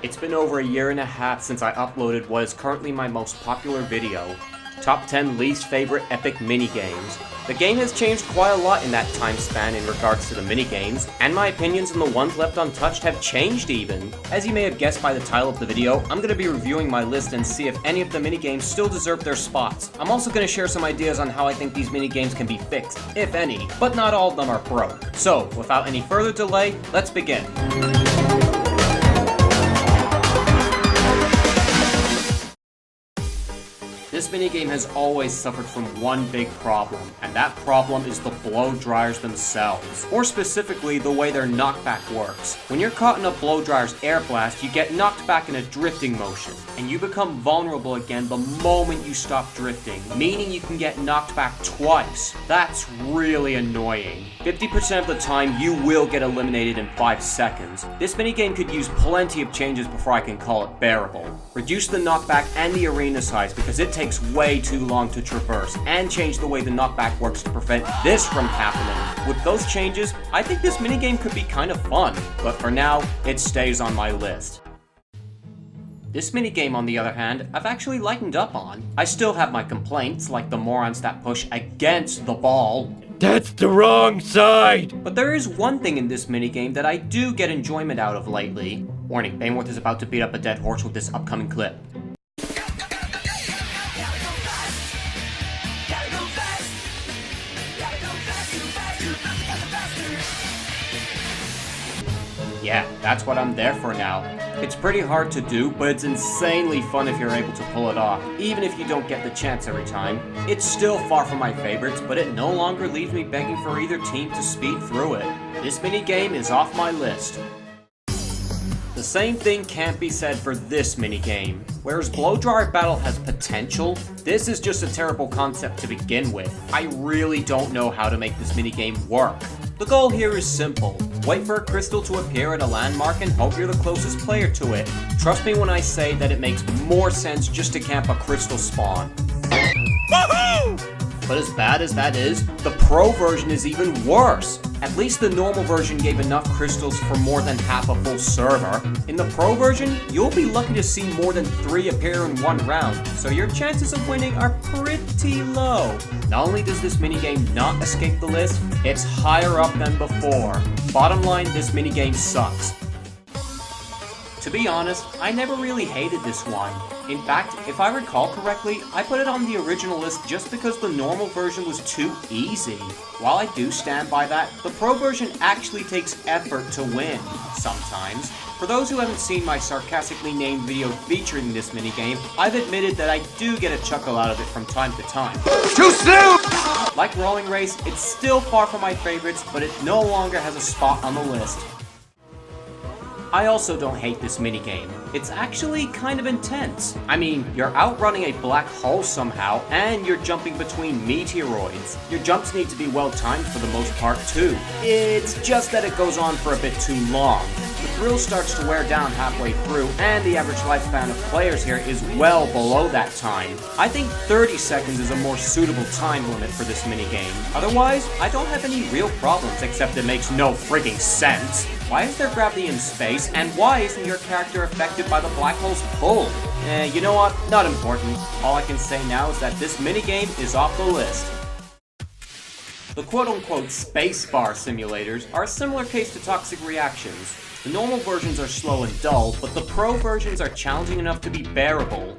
It's been over a year and a half since I uploaded what is currently my most popular video, Top 10 Least Favorite Epic Minigames. The game has changed quite a lot in that time span in regards to the minigames, and my opinions on the ones left untouched have changed even. As you may have guessed by the title of the video, I'm going to be reviewing my list and see if any of the minigames still deserve their spots. I'm also going to share some ideas on how I think these minigames can be fixed, if any, but not all of them are broke. So, without any further delay, let's begin. This minigame has always suffered from one big problem, and that problem is the blow dryers themselves. Or specifically, the way their knockback works. When you're caught in a blow dryer's air blast, you get knocked back in a drifting motion, and you become vulnerable again the moment you stop drifting, meaning you can get knocked back twice. That's really annoying. 50% of the time, you will get eliminated in 5 seconds. This minigame could use plenty of changes before I can call it bearable. Reduce the knockback and the arena size because it takes way too long to traverse, and change the way the knockback works to prevent this from happening. With those changes, I think this minigame could be kind of fun, but for now, it stays on my list. This minigame, on the other hand, I've actually lightened up on. I still have my complaints, like the morons that push against the ball. That's the wrong side! But there is one thing in this minigame that I do get enjoyment out of lately. Warning, Baneworth is about to beat up a dead horse with this upcoming clip. Yeah, that's what I'm there for now. It's pretty hard to do, but it's insanely fun if you're able to pull it off, even if you don't get the chance every time. It's still far from my favorites, but it no longer leaves me begging for either team to speed through it. This minigame is off my list. The same thing can't be said for this minigame. Whereas Blow Dryer Battle has potential, this is just a terrible concept to begin with. I really don't know how to make this minigame work. The goal here is simple. Wait for a crystal to appear at a landmark and hope you're the closest player to it. Trust me when I say that it makes more sense just to camp a crystal spawn. Woohoo! But as bad as that is, the pro version is even worse. At least the normal version gave enough crystals for more than half a full server. In the pro version, you'll be lucky to see more than 3 appear in one round, so your chances of winning are pretty low. Not only does this minigame not escape the list, it's higher up than before. Bottom line, this minigame sucks. To be honest, I never really hated this one. In fact, if I recall correctly, I put it on the original list just because the normal version was too easy. While I do stand by that, the pro version actually takes effort to win, sometimes. For those who haven't seen my sarcastically named video featuring this minigame, I've admitted that I do get a chuckle out of it from time to time. Too soon! Like Rolling Race, it's still far from my favorites, but it no longer has a spot on the list. I also don't hate this minigame. It's actually kind of intense. I mean, you're outrunning a black hole somehow, and you're jumping between meteoroids. Your jumps need to be well timed for the most part too. It's just that it goes on for a bit too long. The thrill starts to wear down halfway through, and the average lifespan of players here is well below that time. I think 30 seconds is a more suitable time limit for this minigame. Otherwise, I don't have any real problems, except it makes no frigging sense. Why is there gravity in space, and why isn't your character affected by the black hole's pull? You know what? Not important. All I can say now is that this minigame is off the list. The quote-unquote spacebar simulators are a similar case to Toxic Reactions. The normal versions are slow and dull, but the pro versions are challenging enough to be bearable.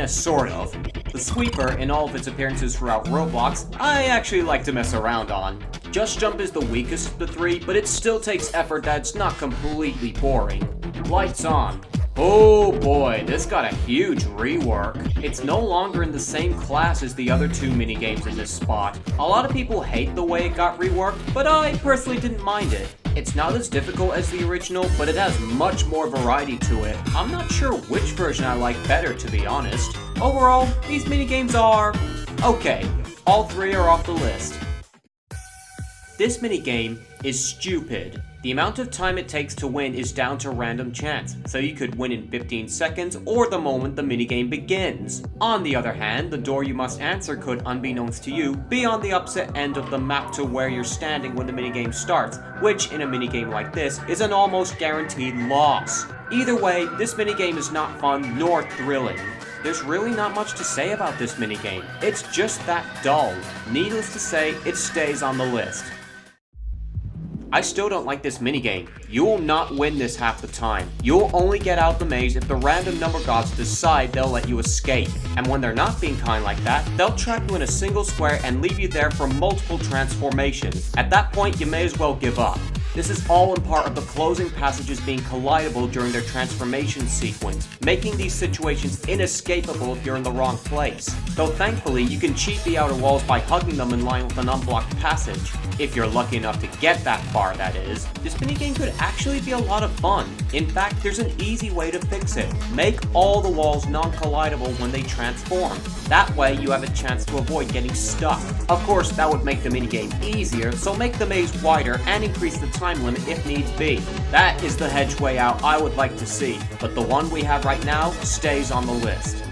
Sort of. The Sweeper, in all of its appearances throughout Roblox, I actually like to mess around on. Just Jump is the weakest of the 3, but it still takes effort that's not completely boring. Lights On. Oh boy, this got a huge rework. It's no longer in the same class as the other 2 minigames in this spot. A lot of people hate the way it got reworked, but I personally didn't mind it. It's not as difficult as the original, but it has much more variety to it. I'm not sure which version I like better, to be honest. Overall, these minigames are okay. All 3 are off the list. This minigame is stupid. The amount of time it takes to win is down to random chance, so you could win in 15 seconds or the moment the minigame begins. On the other hand, the door you must answer could, unbeknownst to you, be on the opposite end of the map to where you're standing when the minigame starts, which in a minigame like this is an almost guaranteed loss. Either way, this minigame is not fun nor thrilling. There's really not much to say about this minigame. It's just that dull. Needless to say, it stays on the list. I still don't like this minigame. You will not win this half the time. You'll only get out the maze if the random number gods decide they'll let you escape. And when they're not being kind like that, they'll trap you in a single square and leave you there for multiple transformations. At that point, you may as well give up. This is all in part of the closing passages being collidable during their transformation sequence, making these situations inescapable if you're in the wrong place. Though thankfully, you can cheat the outer walls by hugging them in line with an unblocked passage. If you're lucky enough to get that far, that is. This minigame could actually be a lot of fun. In fact, there's an easy way to fix it. Make all the walls non-collidable when they transform. That way, you have a chance to avoid getting stuck. Of course, that would make the minigame easier, so make the maze wider and increase the time limit if needs be. That is the hedge way out I would like to see, but the one we have right now stays on the list.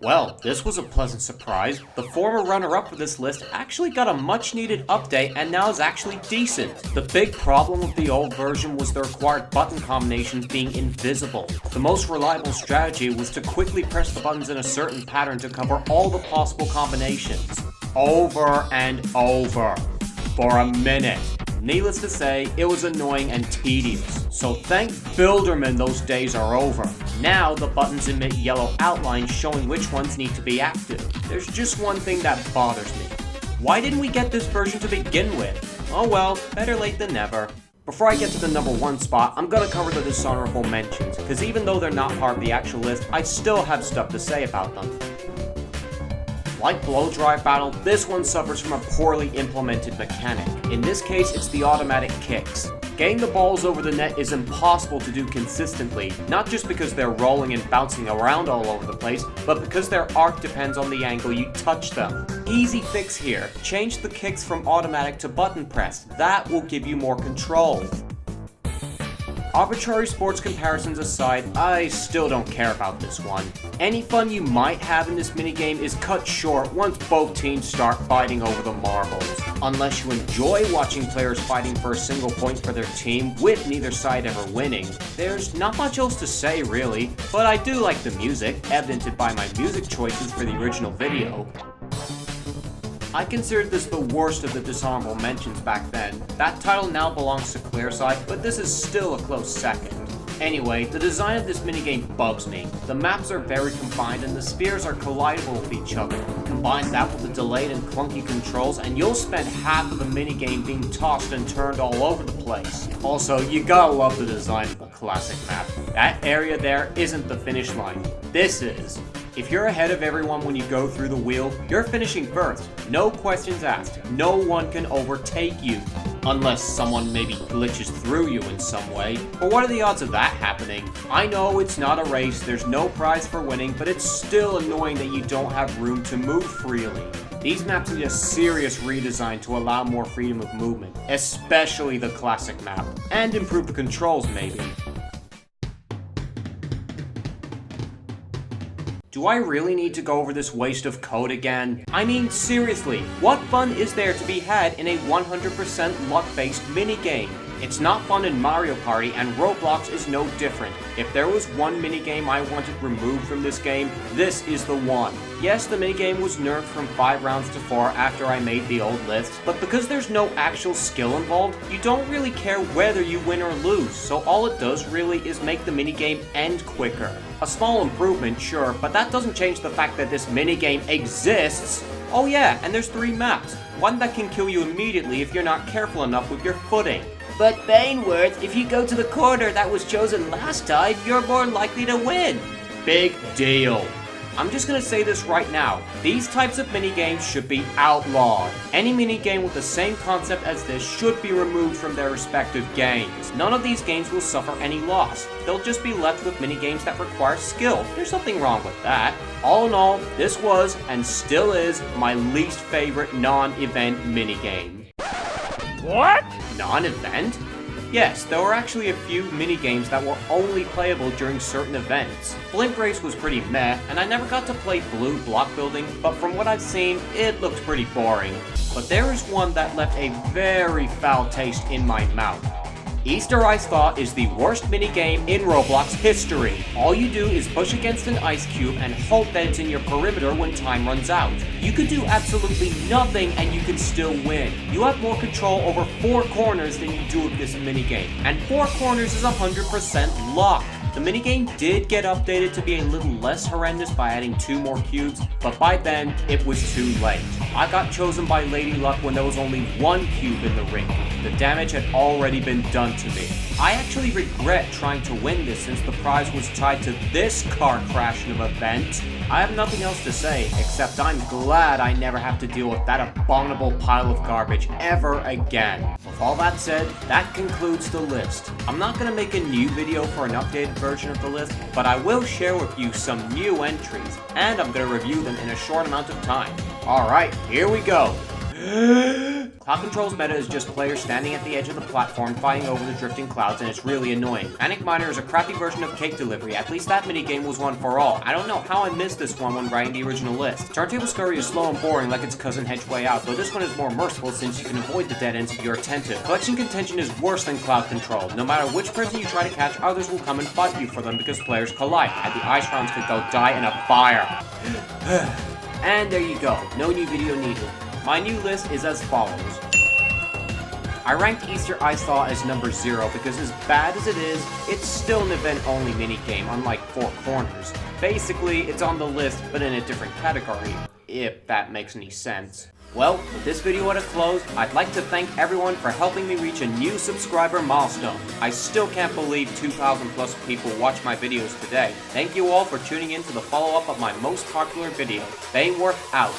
Well, this was a pleasant surprise. The former runner-up for this list actually got a much-needed update and now is actually decent. The big problem with the old version was the required button combinations being invisible. The most reliable strategy was to quickly press the buttons in a certain pattern to cover all the possible combinations. Over and over. For a minute. Needless to say, it was annoying and tedious. So thank Builderman those days are over. Now the buttons emit yellow outlines showing which ones need to be active. There's just one thing that bothers me. Why didn't we get this version to begin with? Oh well, better late than never. Before I get to the number 1 spot, I'm gonna cover the dishonorable mentions, because even though they're not part of the actual list, I still have stuff to say about them. Like Blow Dry Battle, this one suffers from a poorly implemented mechanic. In this case, it's the automatic kicks. Getting the balls over the net is impossible to do consistently, not just because they're rolling and bouncing around all over the place, but because their arc depends on the angle you touch them. Easy fix here. Change the kicks from automatic to button press. That will give you more control. Arbitrary sports comparisons aside, I still don't care about this one. Any fun you might have in this minigame is cut short once both teams start fighting over the marbles. Unless you enjoy watching players fighting for a single point for their team, with neither side ever winning, there's not much else to say really, but I do like the music, evidenced by my music choices for the original video. I considered this the worst of the dishonorable mentions back then. That title now belongs to Clearside, but this is still a close second. Anyway, the design of this minigame bugs me. The maps are very confined and the spheres are collidable with each other. Combine that with the delayed and clunky controls and you'll spend half of the minigame being tossed and turned all over the place. Also, you gotta love the design of the classic map. That area there isn't the finish line. This is. If you're ahead of everyone when you go through the wheel, you're finishing first. No questions asked. No one can overtake you. Unless someone maybe glitches through you in some way. But what are the odds of that happening? I know it's not a race, there's no prize for winning, but it's still annoying that you don't have room to move freely. These maps need a serious redesign to allow more freedom of movement, especially the classic map, and improve the controls maybe. Do I really need to go over this waste of code again? I mean, seriously, what fun is there to be had in a 100% luck-based minigame? It's not fun in Mario Party, and Roblox is no different. If there was one minigame I wanted removed from this game, this is the one. Yes, the minigame was nerfed from 5 rounds to 4 after I made the old list, but because there's no actual skill involved, you don't really care whether you win or lose, so all it does really is make the minigame end quicker. A small improvement, sure, but that doesn't change the fact that this minigame exists. Oh yeah, and there's 3 maps. One that can kill you immediately if you're not careful enough with your footing. But Baneworth, if you go to the corner that was chosen last time, you're more likely to win. Big deal. I'm just gonna say this right now. These types of minigames should be outlawed. Any minigame with the same concept as this should be removed from their respective games. None of these games will suffer any loss. They'll just be left with minigames that require skill. There's nothing wrong with that. All in all, this was, and still is, my least favorite non-event minigame. What? Non-event? Yes, there were actually a few minigames that were only playable during certain events. Blimp Race was pretty meh, and I never got to play Blue Block Building, but from what I've seen, it looked pretty boring. But there is one that left a very foul taste in my mouth. Easter Ice Thaw is the worst minigame in Roblox history. All you do is push against an ice cube and hope that it's in your perimeter when time runs out. You could do absolutely nothing and you can still win. You have more control over 4 corners than you do with this minigame, and 4 corners is 100% luck. The minigame did get updated to be a little less horrendous by adding 2 more cubes, but by then, it was too late. I got chosen by Lady Luck when there was only 1 cube in the ring. The damage had already been done to me. I actually regret trying to win this since the prize was tied to this car crash of an event. I have nothing else to say, except I'm glad I never have to deal with that abominable pile of garbage ever again. With all that said, that concludes the list. I'm not going to make a new video for an updated version of the list, but I will share with you some new entries, and I'm going to review them in a short amount of time. Alright, here we go. Cloud Control's meta is just players standing at the edge of the platform fighting over the drifting clouds, and it's really annoying. Panic Miner is a crappy version of Cake Delivery. At least that minigame was one for all. I don't know how I missed this one when writing the original list. Turntable Scurry is slow and boring like its cousin Hedgeway Out, though this one is more merciful since you can avoid the dead ends if you're attentive. Collection Contention is worse than Cloud Control. No matter which person you try to catch, others will come and fight you for them because players collide, and the ice rounds could go die in a fire. And there you go. No new video needed. My new list is as follows. I ranked Easter Ice Thaw as number 0 because as bad as it is, it's still an event-only minigame, unlike 4 corners. Basically, it's on the list, but in a different category, if that makes any sense. Well, with this video at a close, I'd like to thank everyone for helping me reach a new subscriber milestone. I still can't believe 2,000 plus people watch my videos today. Thank you all for tuning in to the follow-up of my most popular video. They were out.